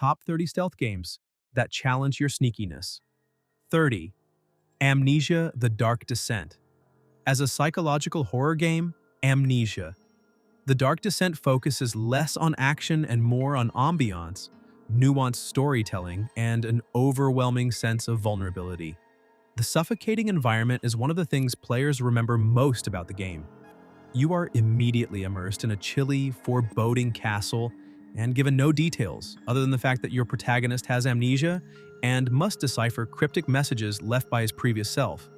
top 30 stealth games that challenge your sneakiness. 30. Amnesia: The Dark Descent. As a psychological horror game, Amnesia: The Dark Descent focuses less on action and more on ambiance, nuanced storytelling, and an overwhelming sense of vulnerability. The suffocating environment is one of the things players remember most about the game. You are immediately immersed in a chilly, foreboding castle and given no details other than the fact that your protagonist has amnesia and must decipher cryptic messages left by his previous self.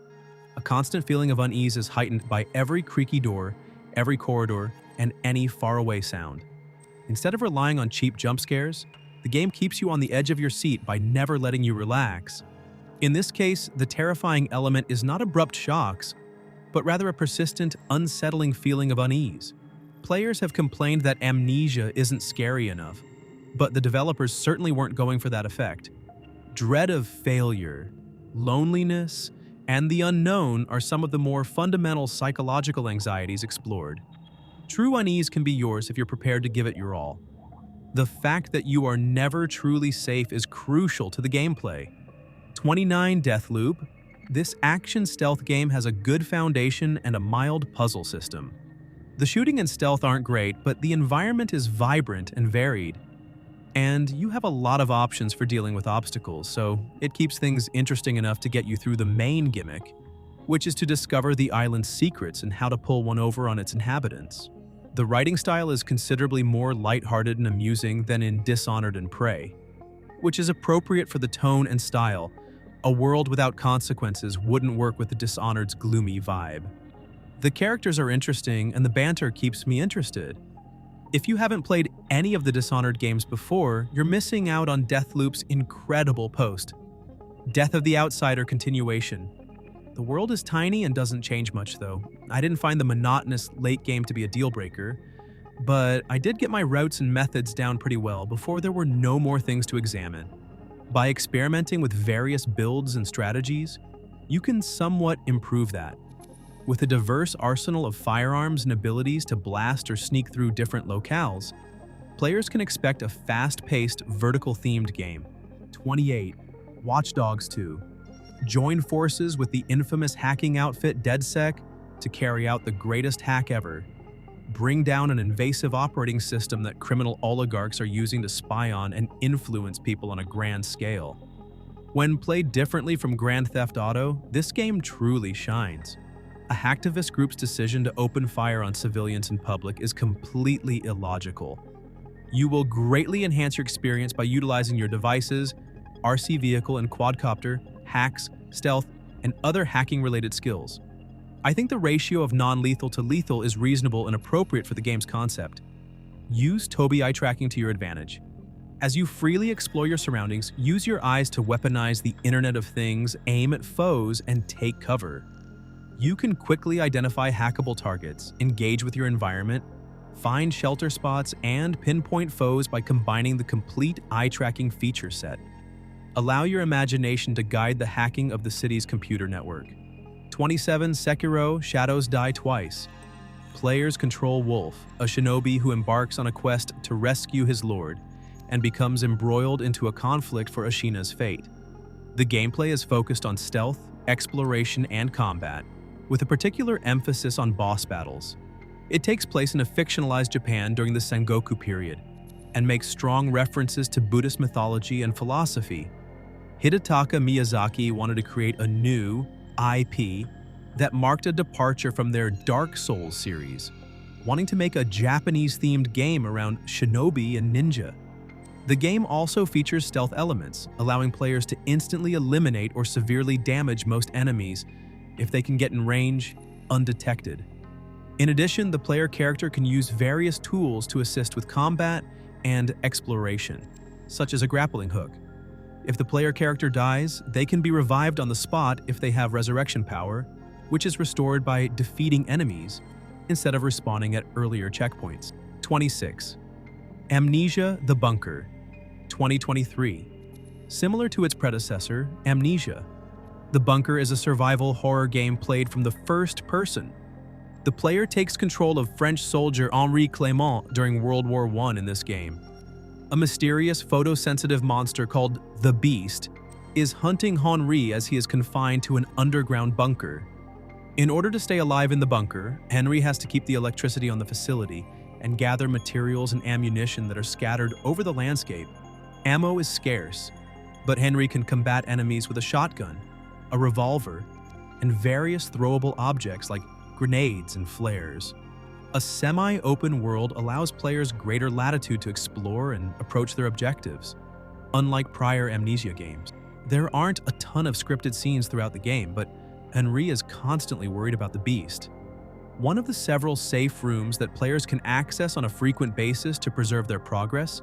A constant feeling of unease is heightened by every creaky door, every corridor, and any faraway sound. Instead of relying on cheap jump scares, the game keeps you on the edge of your seat by never letting you relax. In this case, the terrifying element is not abrupt shocks, but rather a persistent, unsettling feeling of unease. Players have complained that Amnesia isn't scary enough, but the developers certainly weren't going for that effect. Dread of failure, loneliness, and the unknown are some of the more fundamental psychological anxieties explored. True unease can be yours if you're prepared to give it your all. The fact that you are never truly safe is crucial to the gameplay. 29. Deathloop. This action stealth game has a good foundation and a mild puzzle system. The shooting and stealth aren't great, but the environment is vibrant and varied. And you have a lot of options for dealing with obstacles, so it keeps things interesting enough to get you through the main gimmick, which is to discover the island's secrets and how to pull one over on its inhabitants. The writing style is considerably more lighthearted and amusing than in Dishonored and Prey, which is appropriate for the tone and style. A world without consequences wouldn't work with the Dishonored's gloomy vibe. The characters are interesting and the banter keeps me interested. If you haven't played any of the Dishonored games before, you're missing out on Deathloop's incredible post. Death of the Outsider continuation. The world is tiny and doesn't change much though. I didn't find the monotonous late game to be a deal breaker, but I did get my routes and methods down pretty well before there were no more things to examine. By experimenting with various builds and strategies, you can somewhat improve that. With a diverse arsenal of firearms and abilities to blast or sneak through different locales, players can expect a fast-paced, vertical-themed game. 28. Watch Dogs 2. Join forces with the infamous hacking outfit DedSec to carry out the greatest hack ever. Bring down an invasive operating system that criminal oligarchs are using to spy on and influence people on a grand scale. When played differently from Grand Theft Auto, this game truly shines. A hacktivist group's decision to open fire on civilians in public is completely illogical. You will greatly enhance your experience by utilizing your devices, RC vehicle and quadcopter, hacks, stealth, and other hacking-related skills. I think the ratio of non-lethal to lethal is reasonable and appropriate for the game's concept. Use Tobii eye tracking to your advantage. As you freely explore your surroundings, use your eyes to weaponize the Internet of Things, aim at foes, and take cover. You can quickly identify hackable targets, engage with your environment, find shelter spots, and pinpoint foes by combining the complete eye-tracking feature set. Allow your imagination to guide the hacking of the city's computer network. 27. Sekiro: Shadows Die Twice. Players control Wolf, a shinobi who embarks on a quest to rescue his lord, and becomes embroiled into a conflict for Ashina's fate. The gameplay is focused on stealth, exploration, and combat, with a particular emphasis on boss battles. It takes place in a fictionalized Japan during the Sengoku period, and makes strong references to Buddhist mythology and philosophy. Hidetaka Miyazaki wanted to create a new IP that marked a departure from their Dark Souls series, wanting to make a Japanese-themed game around shinobi and ninja. The game also features stealth elements, allowing players to instantly eliminate or severely damage most enemies if they can get in range undetected. In addition, the player character can use various tools to assist with combat and exploration, such as a grappling hook. If the player character dies, they can be revived on the spot if they have resurrection power, which is restored by defeating enemies instead of respawning at earlier checkpoints. 26. Amnesia: The Bunker. 2023. Similar to its predecessor, Amnesia, The Bunker is a survival horror game played from the first person. The player takes control of French soldier Henri Clément during World War I in this game. A mysterious photosensitive monster called the Beast is hunting Henri as he is confined to an underground bunker. In order to stay alive in the bunker, Henry has to keep the electricity on the facility and gather materials and ammunition that are scattered over the landscape. Ammo is scarce, but Henry can combat enemies with a shotgun, a revolver, and various throwable objects like grenades and flares. A semi-open world allows players greater latitude to explore and approach their objectives. Unlike prior Amnesia games, there aren't a ton of scripted scenes throughout the game, but Henry is constantly worried about the Beast. One of the several safe rooms that players can access on a frequent basis to preserve their progress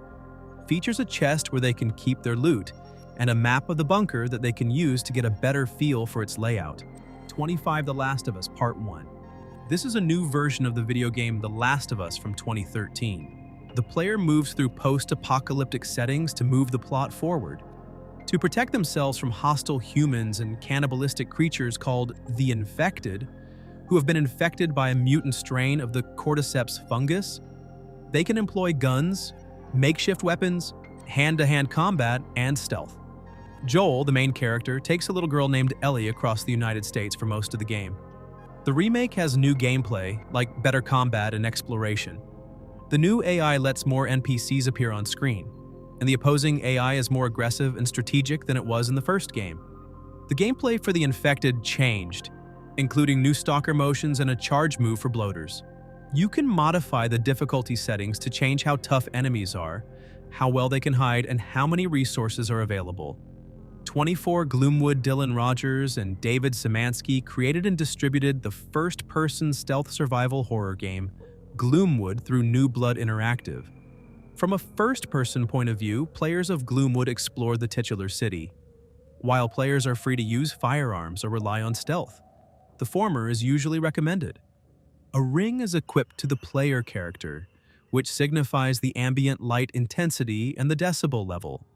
features a chest where they can keep their loot and a map of the bunker that they can use to get a better feel for its layout. 25 The Last of Us Part 1. This is a new version of the video game The Last of Us from 2013. The player moves through post-apocalyptic settings to move the plot forward. To protect themselves from hostile humans and cannibalistic creatures called the Infected, who have been infected by a mutant strain of the cordyceps fungus, they can employ guns, makeshift weapons, hand-to-hand combat, and stealth. Joel, the main character, takes a little girl named Ellie across the United States for most of the game. The remake has new gameplay, like better combat and exploration. The new AI lets more NPCs appear on screen, and the opposing AI is more aggressive and strategic than it was in the first game. The gameplay for the Infected changed, including new stalker motions and a charge move for bloaters. You can modify the difficulty settings to change how tough enemies are, how well they can hide, and how many resources are available. 24 GLOOMWOOD Dylan Rogers and David Szymanski created and distributed the first-person stealth survival horror game, GLOOMWOOD, through New Blood Interactive. From a first-person point of view, players of GLOOMWOOD explore the titular city, while players are free to use firearms or rely on stealth. The former is usually recommended. A ring is equipped to the player character, which signifies the ambient light intensity and the decibel level.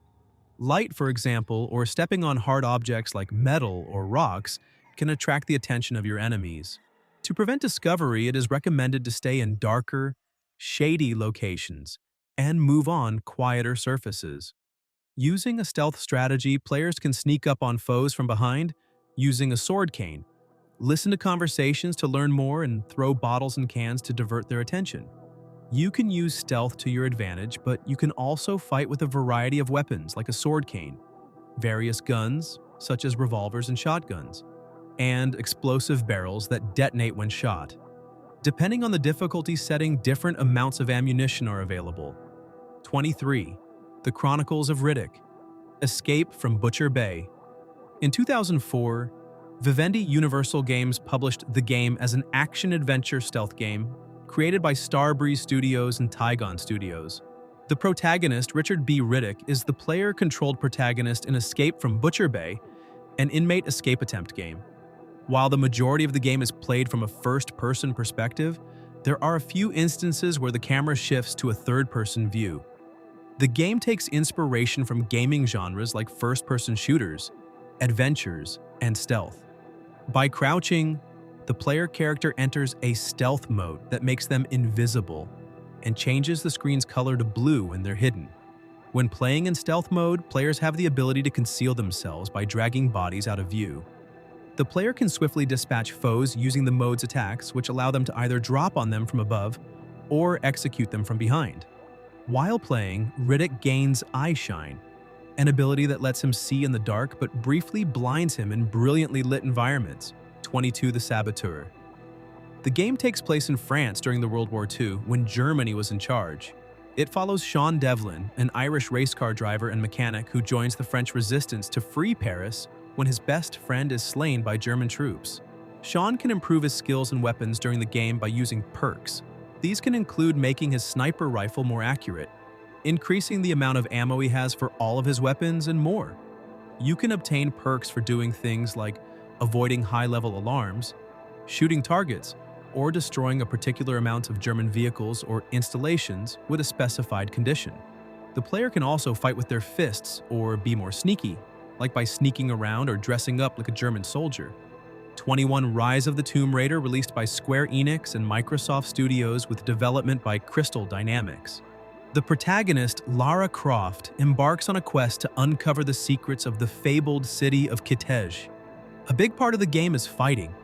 Light, for example, or stepping on hard objects like metal or rocks can attract the attention of your enemies. To prevent discovery, it is recommended to stay in darker, shady locations and move on quieter surfaces. Using a stealth strategy, players can sneak up on foes from behind using a sword cane, listen to conversations to learn more, and throw bottles and cans to divert their attention. You can use stealth to your advantage, but you can also fight with a variety of weapons like a sword cane, various guns, such as revolvers and shotguns, and explosive barrels that detonate when shot. Depending on the difficulty setting, different amounts of ammunition are available. 23. The Chronicles of Riddick. Escape from Butcher Bay. In 2004, Vivendi Universal Games published the game as an action-adventure stealth game created by Starbreeze Studios and Tygon Studios. The protagonist, Richard B. Riddick, is the player-controlled protagonist in Escape from Butcher Bay, an inmate escape attempt game. While the majority of the game is played from a first-person perspective, there are a few instances where the camera shifts to a third-person view. The game takes inspiration from gaming genres like first-person shooters, adventures, and stealth. By crouching, the player character enters a stealth mode that makes them invisible and changes the screen's color to blue when they're hidden. When playing in stealth mode, players have the ability to conceal themselves by dragging bodies out of view. The player can swiftly dispatch foes using the mode's attacks, which allow them to either drop on them from above or execute them from behind. While playing, Riddick gains Eye Shine, an ability that lets him see in the dark but briefly blinds him in brilliantly lit environments. 22 The Saboteur. The game takes place in France during the World War II, when Germany was in charge. It follows Sean Devlin, an Irish race car driver and mechanic who joins the French resistance to free Paris when his best friend is slain by German troops. Sean can improve his skills and weapons during the game by using perks. These can include making his sniper rifle more accurate, increasing the amount of ammo he has for all of his weapons, and more. You can obtain perks for doing things like avoiding high-level alarms, shooting targets, or destroying a particular amount of German vehicles or installations with a specified condition. The player can also fight with their fists or be more sneaky, like by sneaking around or dressing up like a German soldier. 21 Rise of the Tomb Raider, released by Square Enix and Microsoft Studios with development by Crystal Dynamics. The protagonist, Lara Croft, embarks on a quest to uncover the secrets of the fabled city of Kitej. A big part of the game is fighting.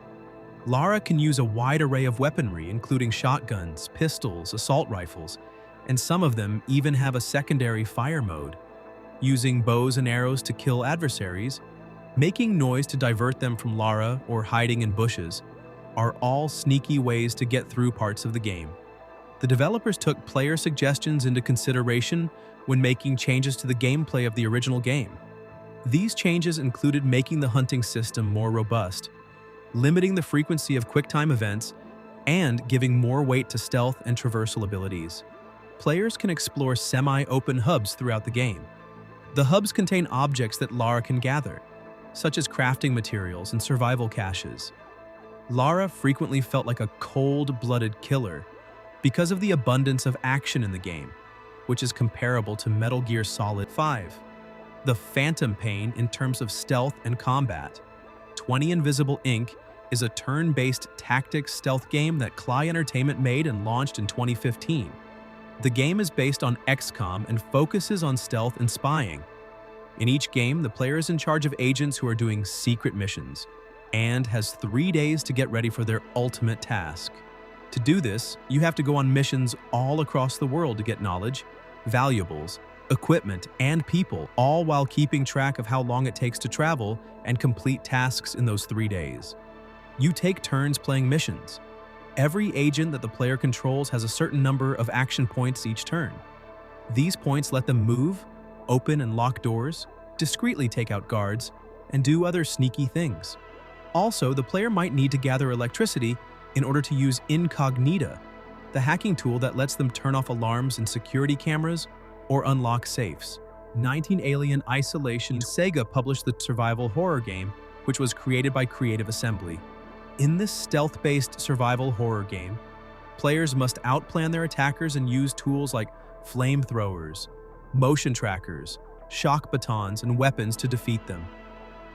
Lara can use a wide array of weaponry, including shotguns, pistols, assault rifles, and some of them even have a secondary fire mode. Using bows and arrows to kill adversaries, making noise to divert them from Lara, or hiding in bushes, are all sneaky ways to get through parts of the game. The developers took player suggestions into consideration when making changes to the gameplay of the original game. These changes included making the hunting system more robust, limiting the frequency of quick-time events, and giving more weight to stealth and traversal abilities. Players can explore semi-open hubs throughout the game. The hubs contain objects that Lara can gather, such as crafting materials and survival caches. Lara frequently felt like a cold-blooded killer because of the abundance of action in the game, which is comparable to Metal Gear Solid 5. The phantom pain in terms of stealth and combat. 20 Invisible Inc. is a turn-based tactics stealth game that Cly Entertainment made and launched in 2015. The game is based on XCOM and focuses on stealth and spying. In each game, the player is in charge of agents who are doing secret missions, and has 3 days to get ready for their ultimate task. To do this, you have to go on missions all across the world to get knowledge, valuables, equipment, and people, all while keeping track of how long it takes to travel and complete tasks in those 3 days. You take turns playing missions. Every agent that the player controls has a certain number of action points each turn. These points let them move, open and lock doors, discreetly take out guards, and do other sneaky things. Also, the player might need to gather electricity in order to use Incognita, the hacking tool that lets them turn off alarms and security cameras or unlock safes. 19 Alien Isolation. Sega published the survival horror game, which was created by Creative Assembly. In this stealth-based survival horror game, players must outplan their attackers and use tools like flamethrowers, motion trackers, shock batons, and weapons to defeat them.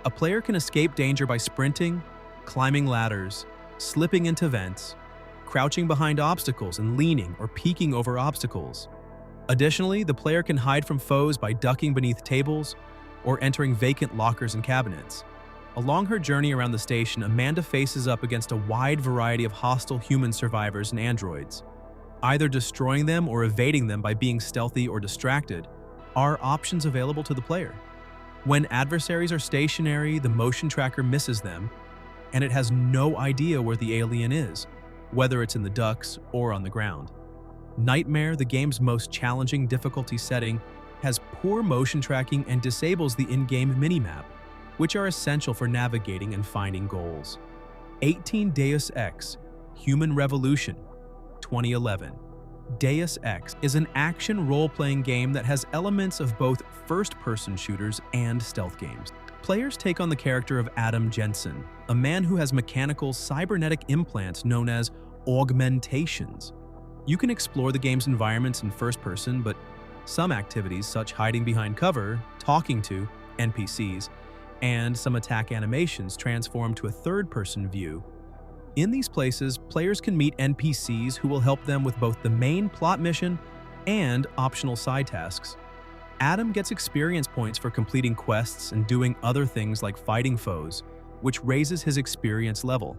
A player can escape danger by sprinting, climbing ladders, slipping into vents, crouching behind obstacles, and leaning or peeking over obstacles. Additionally, the player can hide from foes by ducking beneath tables or entering vacant lockers and cabinets. Along her journey around the station, Amanda faces up against a wide variety of hostile human survivors and androids. Either destroying them or evading them by being stealthy or distracted are options available to the player. When adversaries are stationary, the motion tracker misses them, and it has no idea where the alien is, whether it's in the ducts or on the ground. Nightmare, the game's most challenging difficulty setting, has poor motion tracking and disables the in-game minimap, which are essential for navigating and finding goals. 18 Deus Ex, Human Revolution, 2011. Deus Ex is an action role-playing game that has elements of both first-person shooters and stealth games. Players take on the character of Adam Jensen, a man who has mechanical cybernetic implants known as augmentations. You can explore the game's environments in first person, but some activities, such hiding behind cover, talking to NPCs, and some attack animations transform to a third-person view. In these places, players can meet NPCs who will help them with both the main plot mission and optional side tasks. Adam gets experience points for completing quests and doing other things like fighting foes, which raises his experience level.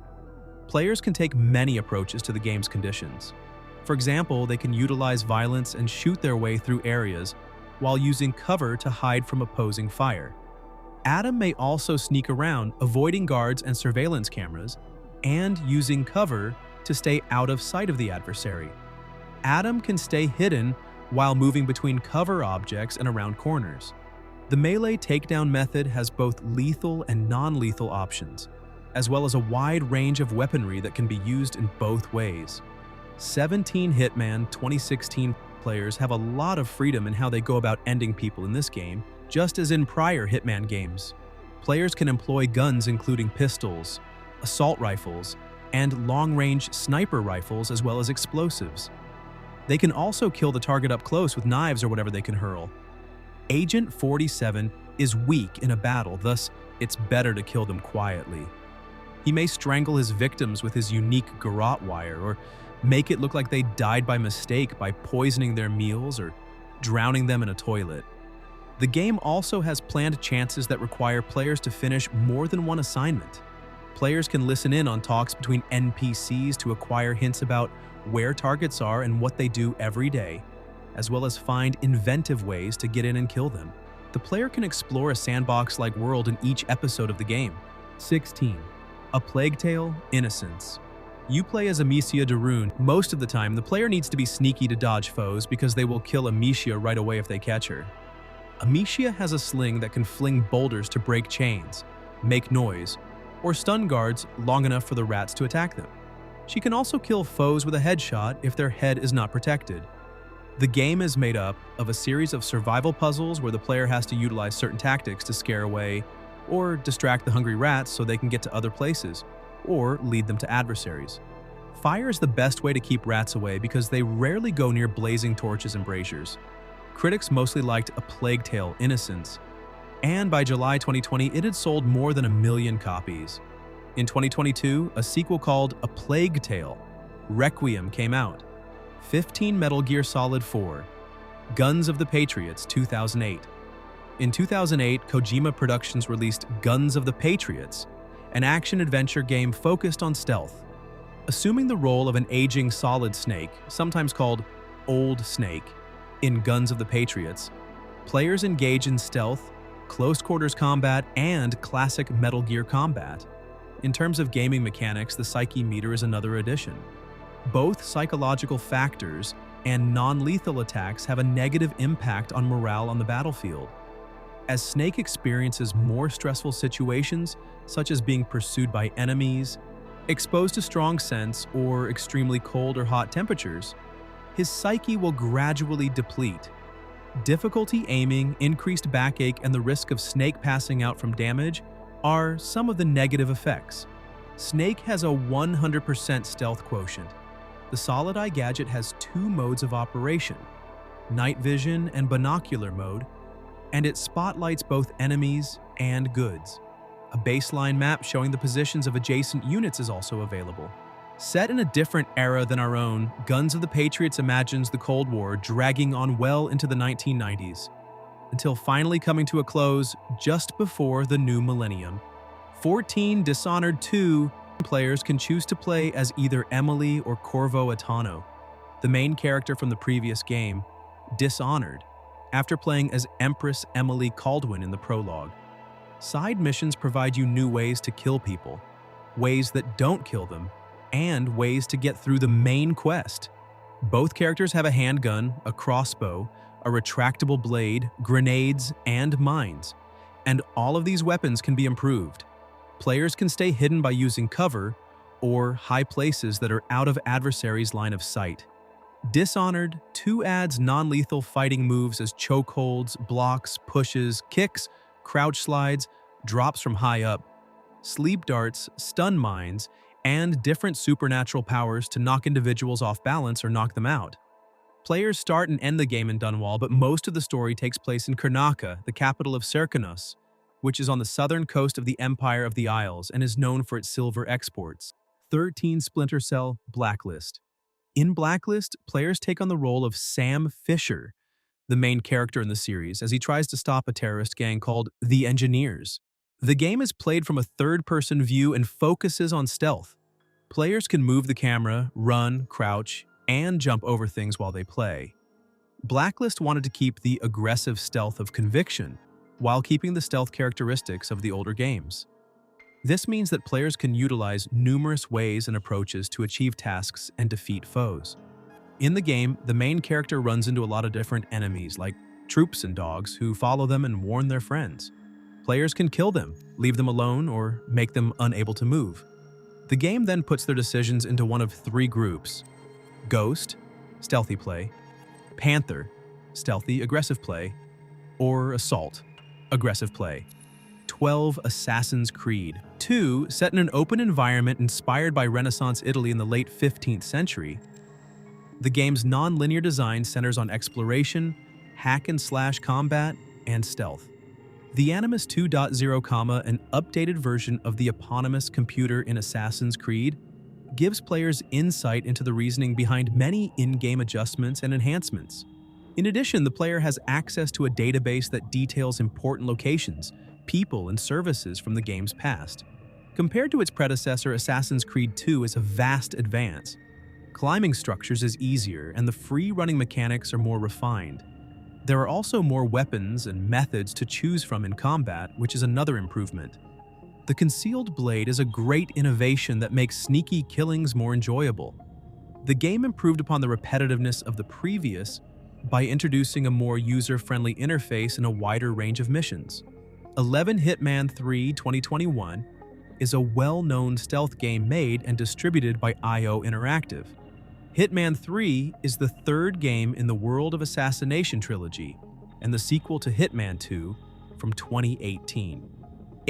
Players can take many approaches to the game's conditions. For example, they can utilize violence and shoot their way through areas while using cover to hide from opposing fire. Adam may also sneak around, avoiding guards and surveillance cameras, and using cover to stay out of sight of the adversary. Adam can stay hidden while moving between cover objects and around corners. The melee takedown method has both lethal and non-lethal options, as well as a wide range of weaponry that can be used in both ways. 17 Hitman 2016 players have a lot of freedom in how they go about ending people in this game, just as in prior Hitman games. Players can employ guns including pistols, assault rifles, and long-range sniper rifles, as well as explosives. They can also kill the target up close with knives or whatever they can hurl. Agent 47 is weak in a battle, thus it's better to kill them quietly. He may strangle his victims with his unique garrote wire, or make it look like they died by mistake by poisoning their meals or drowning them in a toilet. The game also has planned chances that require players to finish more than one assignment. Players can listen in on talks between NPCs to acquire hints about where targets are and what they do every day, as well as find inventive ways to get in and kill them. The player can explore a sandbox-like world in each episode of the game. 16. A Plague Tale: Innocence. You play as Amnesia The Bunker. Most of the time, the player needs to be sneaky to dodge foes because they will kill Amnesia right away if they catch her. Amnesia has a sling that can fling boulders to break chains, make noise, or stun guards long enough for the rats to attack them. She can also kill foes with a headshot if their head is not protected. The game is made up of a series of survival puzzles where the player has to utilize certain tactics to scare away or distract the hungry rats so they can get to other places, or lead them to adversaries. Fire is the best way to keep rats away because they rarely go near blazing torches and braziers. Critics mostly liked A Plague Tale: Innocence, and by July 2020 it had sold more than 1 million copies. In 2022, a sequel called A Plague Tale: Requiem came out. 15 Metal Gear Solid 4, Guns of the Patriots 2008. In 2008, Kojima Productions released Guns of the Patriots, an action-adventure game focused on stealth. Assuming the role of an aging Solid Snake, sometimes called Old Snake, in Guns of the Patriots, players engage in stealth, close-quarters combat, and classic Metal Gear combat. In terms of gaming mechanics, the Psyche meter is another addition. Both psychological factors and non-lethal attacks have a negative impact on morale on the battlefield. As Snake experiences more stressful situations, such as being pursued by enemies, exposed to strong scents, or extremely cold or hot temperatures, his psyche will gradually deplete. Difficulty aiming, increased backache, and the risk of Snake passing out from damage are some of the negative effects. Snake has a 100% stealth quotient. The Solid Eye gadget has 2 modes of operation, night vision and binocular mode, and it spotlights both enemies and goods. A baseline map showing the positions of adjacent units is also available. Set in a different era than our own, Guns of the Patriots imagines the Cold War dragging on well into the 1990s, until finally coming to a close just before the new millennium. 14 Dishonored 2 players can choose to play as either Emily or Corvo Atano, the main character from the previous game, Dishonored, after playing as Empress Emily Caldwin in the prologue. Side missions provide you new ways to kill people, ways that don't kill them, and ways to get through the main quest. Both characters have a handgun, a crossbow, a retractable blade, grenades, and mines, and all of these weapons can be improved. Players can stay hidden by using cover or high places that are out of adversaries' line of sight. Dishonored 2 adds non-lethal fighting moves as chokeholds, blocks, pushes, kicks, crouch slides, drops from high up, sleep darts, stun mines, and different supernatural powers to knock individuals off balance or knock them out. Players start and end the game in Dunwall, but most of the story takes place in Karnaca, the capital of Sneakiness, which is on the southern coast of the Empire of the Isles and is known for its silver exports. 13 Splinter Cell: Blacklist. In Blacklist, players take on the role of Sam Fisher, the main character in the series, as he tries to stop a terrorist gang called the Engineers. The game is played from a third-person view and focuses on stealth. Players can move the camera, run, crouch, and jump over things while they play. Blacklist wanted to keep the aggressive stealth of Conviction, while keeping the stealth characteristics of the older games. This means that players can utilize numerous ways and approaches to achieve tasks and defeat foes. In the game, the main character runs into a lot of different enemies, like troops and dogs, who follow them and warn their friends. Players can kill them, leave them alone, or make them unable to move. The game then puts their decisions into one of 3 groups: Ghost, stealthy play; Panther, stealthy, aggressive play; or Assault, aggressive play. 12 Assassin's Creed 2, set in an open environment inspired by Renaissance Italy in the late 15th century. The game's non-linear design centers on exploration, hack-and-slash combat, and stealth. The Animus 2.0, an updated version of the eponymous computer in Assassin's Creed, gives players insight into the reasoning behind many in-game adjustments and enhancements. In addition, the player has access to a database that details important locations, people, and services from the game's past. Compared to its predecessor, Assassin's Creed 2 is a vast advance. Climbing structures is easier, and the free-running mechanics are more refined. There are also more weapons and methods to choose from in combat, which is another improvement. The concealed blade is a great innovation that makes sneaky killings more enjoyable. The game improved upon the repetitiveness of the previous by introducing a more user-friendly interface and a wider range of missions. 11 Hitman 3 2021 is a well-known stealth game made and distributed by IO Interactive. Hitman 3 is the third game in the World of Assassination trilogy and the sequel to Hitman 2 from 2018.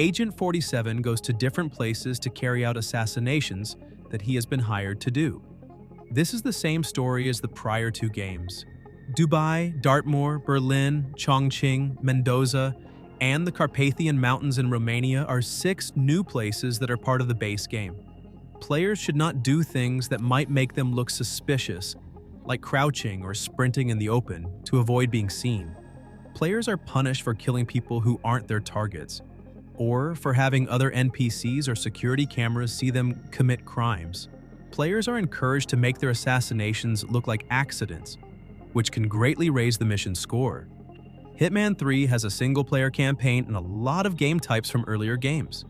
Agent 47 goes to different places to carry out assassinations that he has been hired to do. This is the same story as the prior two games. Dubai, Dartmoor, Berlin, Chongqing, Mendoza, and the Carpathian Mountains in Romania are 6 new places that are part of the base game. Players should not do things that might make them look suspicious, like crouching or sprinting in the open, to avoid being seen. Players are punished for killing people who aren't their targets, or for having other NPCs or security cameras see them commit crimes. Players are encouraged to make their assassinations look like accidents, which can greatly raise the mission score. Hitman 3 has a single-player campaign and a lot of game types from earlier games.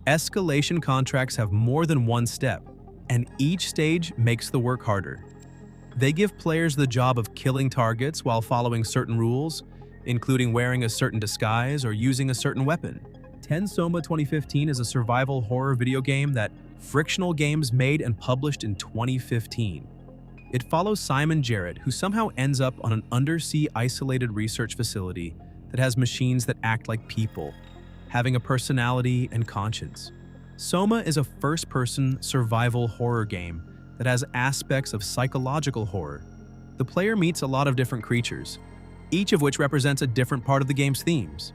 Escalation contracts have more than one step, and each stage makes the work harder. They give players the job of killing targets while following certain rules, including wearing a certain disguise or using a certain weapon. 10 Soma 2015 is a survival horror video game that Frictional Games made and published in 2015. It follows Simon Jarrett, who somehow ends up on an undersea isolated research facility that has machines that act like people, having a personality and conscience. Soma is a first-person survival horror game that has aspects of psychological horror. The player meets a lot of different creatures, each of which represents a different part of the game's themes.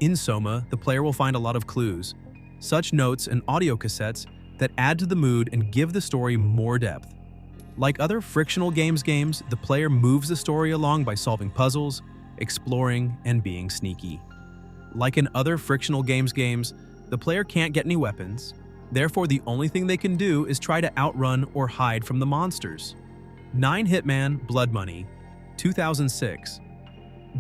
In Soma, the player will find a lot of clues, such notes and audio cassettes that add to the mood and give the story more depth. Like other Frictional Games, the player moves the story along by solving puzzles, exploring, and being sneaky. Like in other Frictional Games, the player can't get any weapons, therefore the only thing they can do is try to outrun or hide from the monsters. 9 Hitman Blood Money, 2006.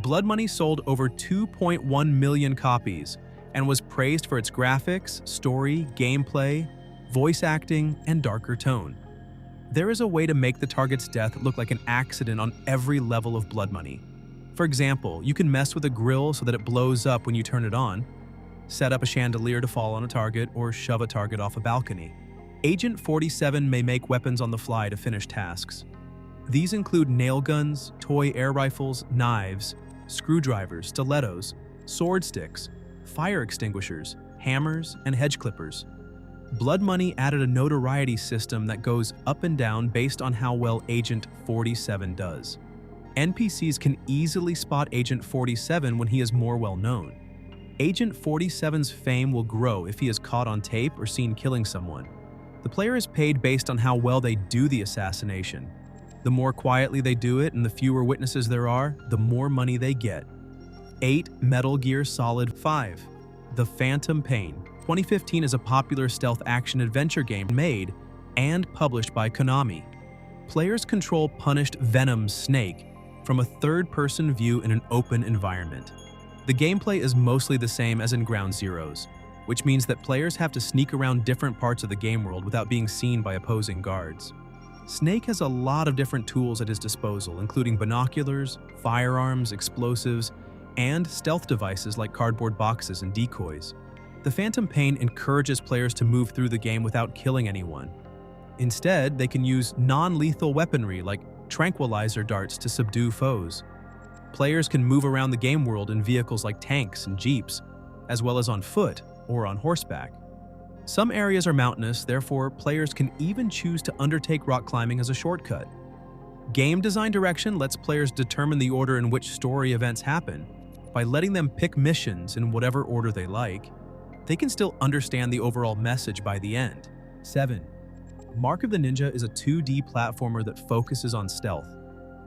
Blood Money sold over 2.1 million copies and was praised for its graphics, story, gameplay, voice acting, and darker tone. There is a way to make the target's death look like an accident on every level of Blood Money. For example, you can mess with a grill so that it blows up when you turn it on, set up a chandelier to fall on a target, or shove a target off a balcony. Agent 47 may make weapons on the fly to finish tasks. These include nail guns, toy air rifles, knives, screwdrivers, stilettos, sword sticks, fire extinguishers, hammers, and hedge clippers. Blood Money added a notoriety system that goes up and down based on how well Agent 47 does. NPCs can easily spot Agent 47 when he is more well-known. Agent 47's fame will grow if he is caught on tape or seen killing someone. The player is paid based on how well they do the assassination. The more quietly they do it and the fewer witnesses there are, the more money they get. 8 Metal Gear Solid 5. The Phantom Pain. 2015 is a popular stealth action-adventure game made and published by Konami. Players control punished Venom Snake from a third-person view in an open environment. The gameplay is mostly the same as in Ground Zeroes, which means that players have to sneak around different parts of the game world without being seen by opposing guards. Snake has a lot of different tools at his disposal, including binoculars, firearms, explosives, and stealth devices like cardboard boxes and decoys. The Phantom Pain encourages players to move through the game without killing anyone. Instead, they can use non-lethal weaponry like tranquilizer darts to subdue foes. Players can move around the game world in vehicles like tanks and jeeps, as well as on foot or on horseback. Some areas are mountainous, therefore players can even choose to undertake rock climbing as a shortcut. Game design direction lets players determine the order in which story events happen. By letting them pick missions in whatever order they like, they can still understand the overall message by the end. 7. Mark of the Ninja is a 2D platformer that focuses on stealth.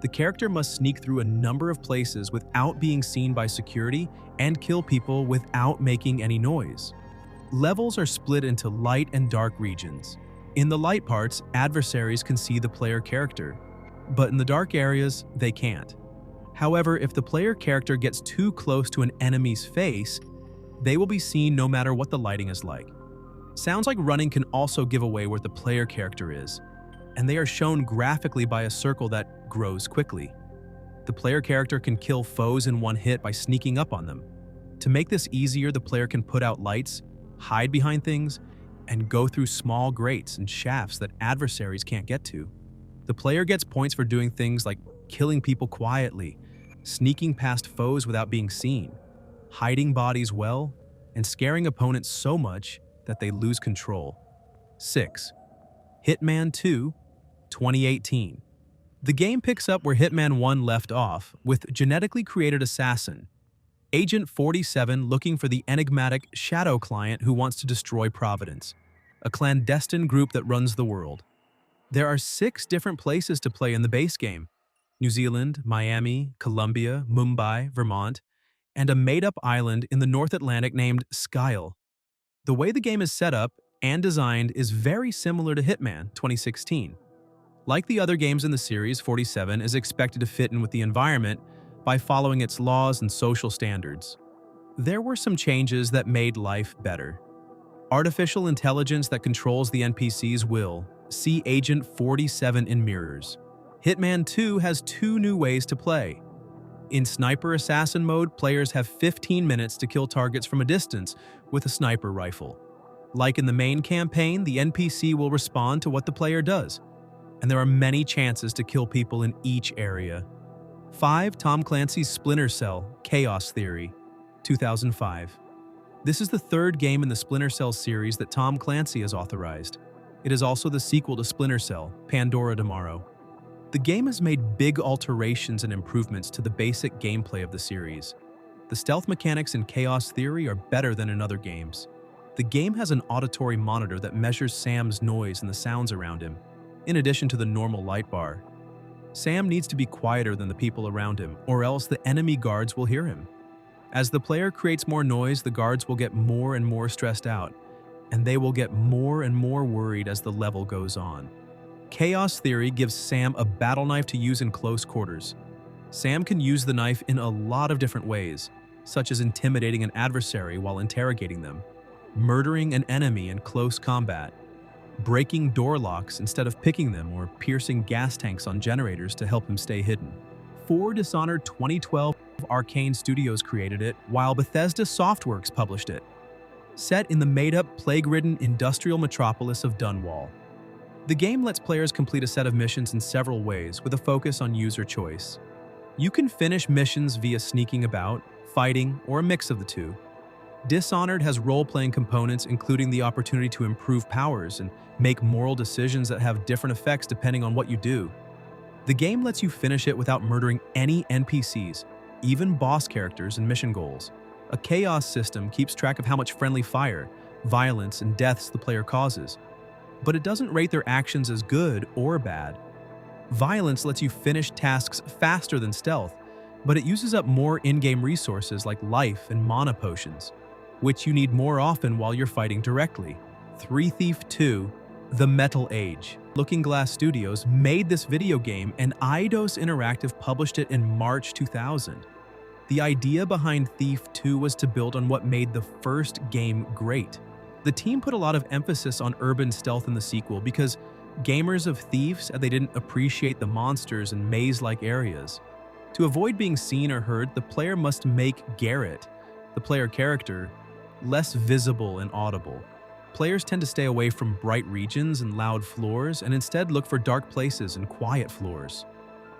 The character must sneak through a number of places without being seen by security and kill people without making any noise. Levels are split into light and dark regions. In the light parts, adversaries can see the player character, but in the dark areas, they can't. However, if the player character gets too close to an enemy's face, they will be seen no matter what the lighting is like. Sounds like running can also give away where the player character is, and they are shown graphically by a circle that grows quickly. The player character can kill foes in one hit by sneaking up on them. To make this easier, the player can put out lights, hide behind things, and go through small grates and shafts that adversaries can't get to. The player gets points for doing things like killing people quietly, sneaking past foes without being seen, hiding bodies well, and scaring opponents so much that they lose control. 6. Hitman 2, 2018. The game picks up where Hitman 1 left off, with genetically created assassin, Agent 47 looking for the enigmatic Shadow client who wants to destroy Providence, a clandestine group that runs the world. There are 6 different places to play in the base game: New Zealand, Miami, Colombia, Mumbai, Vermont, and a made-up island in the North Atlantic named Skyle. The way the game is set up and designed is very similar to Hitman 2016. Like the other games in the series, 47 is expected to fit in with the environment by following its laws and social standards. There were some changes that made life better. Artificial intelligence that controls the NPCs will see Agent 47 in mirrors. Hitman 2 has 2 new ways to play. In Sniper Assassin mode, players have 15 minutes to kill targets from a distance with a sniper rifle. Like in the main campaign, the NPC will respond to what the player does, and there are many chances to kill people in each area. 5. Tom Clancy's Splinter Cell: Chaos Theory, 2005. This is the 3rd game in the Splinter Cell series that Tom Clancy has authorized. It is also the sequel to Splinter Cell: Pandora Tomorrow. The game has made big alterations and improvements to the basic gameplay of the series. The stealth mechanics in Chaos Theory are better than in other games. The game has an auditory monitor that measures Sam's noise and the sounds around him, in addition to the normal light bar. Sam needs to be quieter than the people around him, or else the enemy guards will hear him. As the player creates more noise, the guards will get more and more stressed out, and they will get more and more worried as the level goes on. Chaos Theory gives Sam a battle knife to use in close quarters. Sam can use the knife in a lot of different ways, such as intimidating an adversary while interrogating them, murdering an enemy in close combat, breaking door locks instead of picking them, or piercing gas tanks on generators to help him stay hidden. 4. Dishonored 2012. Arcane Studios created it, while Bethesda Softworks published it. Set in the made-up, plague-ridden industrial metropolis of Dunwall. The game lets players complete a set of missions in several ways, with a focus on user choice. You can finish missions via sneaking about, fighting, or a mix of the two. Dishonored has role-playing components, including the opportunity to improve powers and make moral decisions that have different effects depending on what you do. The game lets you finish it without murdering any NPCs, even boss characters and mission goals. A chaos system keeps track of how much friendly fire, violence, and deaths the player causes, but it doesn't rate their actions as good or bad. Violence lets you finish tasks faster than stealth, but it uses up more in-game resources like life and mana potions, which you need more often while you're fighting directly. 3. Thief 2: The Metal Age. Looking Glass Studios made this video game, and Eidos Interactive published it in March 2000. The idea behind Thief 2 was to build on what made the first game great. The team put a lot of emphasis on urban stealth in the sequel because gamers of Thieves said they didn't appreciate the monsters and maze-like areas. To avoid being seen or heard, the player must make Garrett, the player character, less visible and audible. Players tend to stay away from bright regions and loud floors and instead look for dark places and quiet floors.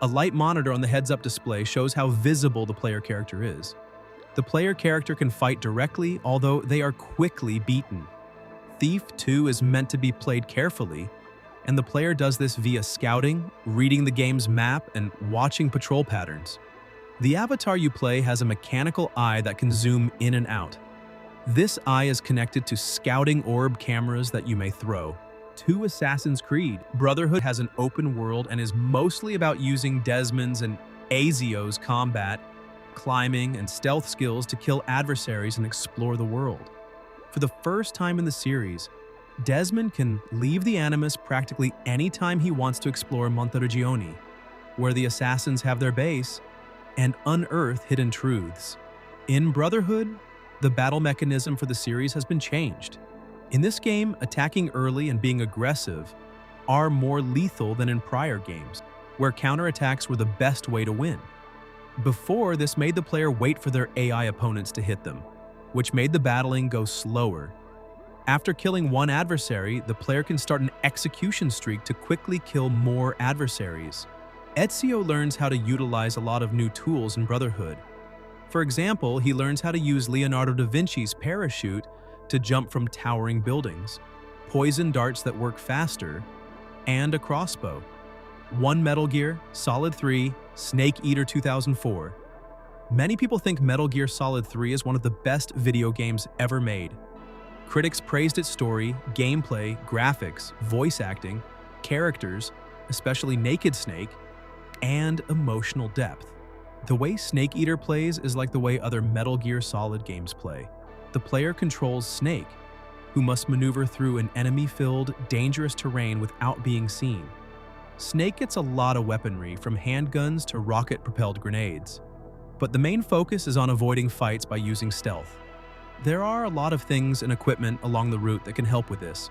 A light monitor on the heads-up display shows how visible the player character is. The player character can fight directly, although they are quickly beaten. Thief 2 is meant to be played carefully, and the player does this via scouting, reading the game's map, and watching patrol patterns. The avatar you play has a mechanical eye that can zoom in and out. This eye is connected to scouting orb cameras that you may throw. to Assassin's Creed. Brotherhood has an open world and is mostly about using Desmond's and Ezio's combat, climbing, and stealth skills to kill adversaries and explore the world. For the first time in the series, Desmond can leave the Animus practically any time he wants to explore Monteregione, where the assassins have their base, and unearth hidden truths. In Brotherhood, the battle mechanism for the series has been changed. In this game, attacking early and being aggressive are more lethal than in prior games, where counterattacks were the best way to win. Before, this made the player wait for their AI opponents to hit them, which made the battling go slower. After killing one adversary, the player can start an execution streak to quickly kill more adversaries. Ezio learns how to utilize a lot of new tools in Brotherhood. For example, he learns how to use Leonardo da Vinci's parachute to jump from towering buildings, poison darts that work faster, and a crossbow. One Metal Gear, Solid 3, Snake Eater 2004. Many people think Metal Gear Solid 3 is one of the best video games ever made. Critics praised its story, gameplay, graphics, voice acting, characters, especially Naked Snake, and emotional depth. The way Snake Eater plays is like the way other Metal Gear Solid games play. The player controls Snake, who must maneuver through an enemy-filled, dangerous terrain without being seen. Snake gets a lot of weaponry, from handguns to rocket-propelled grenades. But the main focus is on avoiding fights by using stealth. There are a lot of things and equipment along the route that can help with this,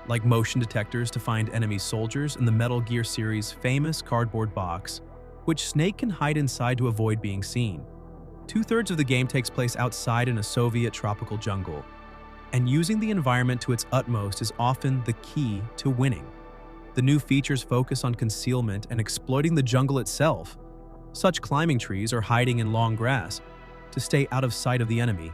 like motion detectors to find enemy soldiers and the Metal Gear series' famous cardboard box, which Snake can hide inside to avoid being seen. 2/3 of the game takes place outside in a Soviet tropical jungle, and using the environment to its utmost is often the key to winning. The new features focus on concealment and exploiting the jungle itself, such climbing trees or hiding in long grass, to stay out of sight of the enemy.